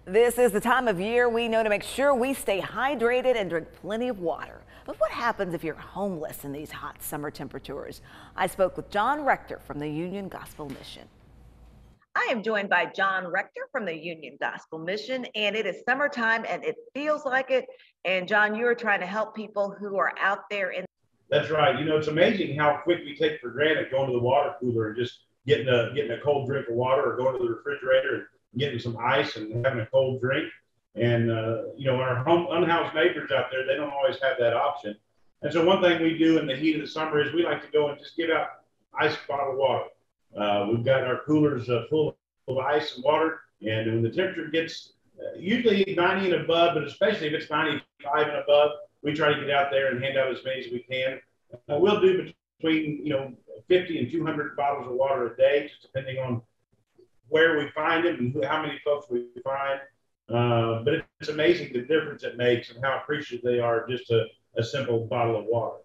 This is the time of year we know to make sure we stay hydrated and drink plenty of water. But what happens if you're homeless in these hot summer temperatures? I spoke with John Rector from the Union Gospel Mission. I am joined by John Rector from the Union Gospel Mission, and it is summertime and it feels like it. And John, you are trying to help people who are out there in. That's right. You know, it's amazing how quick we take for granted going to the water cooler and just getting a cold drink of water, or going to the refrigerator and getting some ice and having a cold drink. And you know, our unhoused neighbors out there, they don't always have that option. And so one thing we do in the heat of the summer is we like to go and just give out ice bottled water. We've got our coolers full of ice and water, and when the temperature gets usually 90 and above, but especially if it's 95 and above, we try to get out there and hand out as many as we can. We'll do between 50 and 200 bottles of water a day, just depending on where we find them and how many folks we find. But it's amazing the difference it makes and how appreciative they are just a simple bottle of water.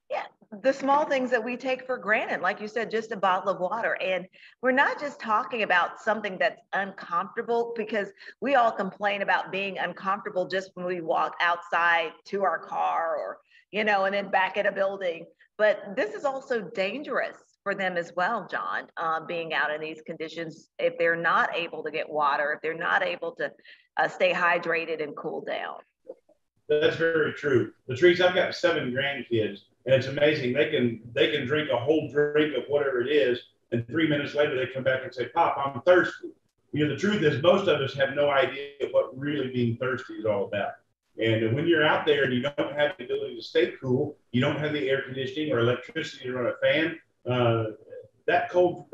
Yeah, the small things that we take for granted, like you said, just a bottle of water. And we're not just talking about something that's uncomfortable, because we all complain about being uncomfortable just when we walk outside to our car, or, and then back at a building. But this is also dangerous for them as well, John, being out in these conditions, if they're not able to get water, if they're not able to stay hydrated and cool down. That's very true. Latrice, I've got 7 grandkids, and it's amazing. They can drink a whole drink of whatever it is, and 3 minutes later they come back and say, "Pop, I'm thirsty." You know, the truth is most of us have no idea what really being thirsty is all about. And when you're out there and you don't have the ability to stay cool, you don't have the air conditioning or electricity to run a fan, that cold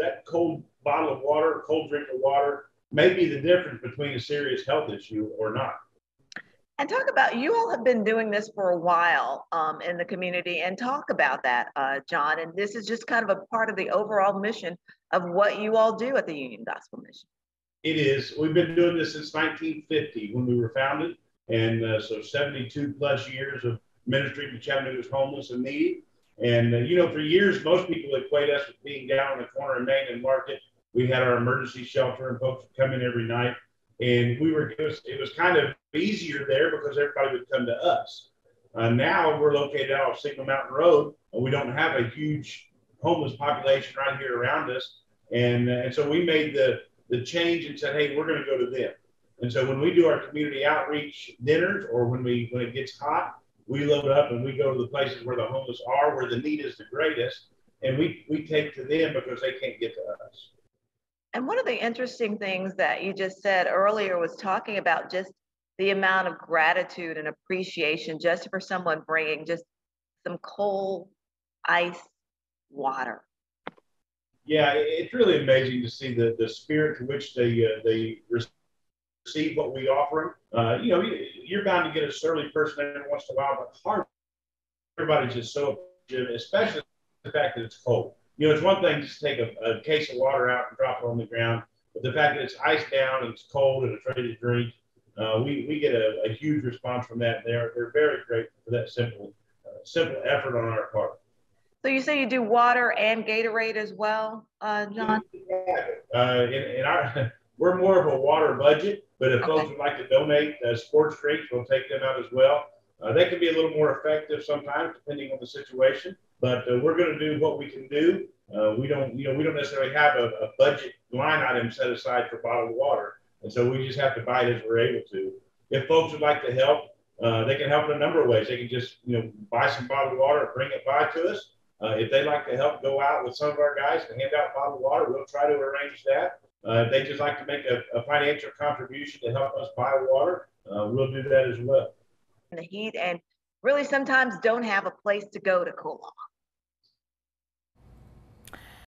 bottle of water, cold drink of water, may be the difference between a serious health issue or not. And talk about, you all have been doing this for a while in the community, and talk about that, John. And this is just kind of a part of the overall mission of what you all do at the Union Gospel Mission. It is. We've been doing this since 1950 when we were founded. And so 72 plus years of ministry to Chattanooga's homeless and needy. And, for years, most people equate us with being down on the corner of Main and Market. We had our emergency shelter and folks would come in every night. And it was kind of easier there because everybody would come to us. Now we're located out off Signal Mountain Road, and we don't have a huge homeless population right here around us. And so we made the change and said, hey, we're going to go to them. And so when we do our community outreach dinners, or when it gets hot, we load up and we go to the places where the homeless are, where the need is the greatest, and we take to them because they can't get to us. And one of the interesting things that you just said earlier was talking about just the amount of gratitude and appreciation just for someone bringing just some cold ice water. Yeah, it's really amazing to see the spirit to which they receive what we offer them. You're bound to get a surly person every once in a while, but everybody's just so appreciative, especially the fact that it's cold. It's one thing just to take a case of water out and drop it on the ground, but the fact that it's iced down and it's cold and it's ready to drink, we get a huge response from that. They're very grateful for that simple effort on our part. So you say you do water and Gatorade as well, John? We're more of a water budget, but if folks would like to donate sports drinks, we'll take them out as well. They can be a little more effective sometimes, depending on the situation. But we're going to do what we can do. We don't necessarily have a budget line item set aside for bottled water, and so we just have to buy it as we're able to. If folks would like to help, they can help in a number of ways. They can just buy some bottled water and bring it by to us. If they'd like to help go out with some of our guys and hand out bottled water, we'll try to arrange that. If they just like to make a financial contribution to help us buy water, we'll do that as well. In the heat, and really sometimes don't have a place to go to cool off.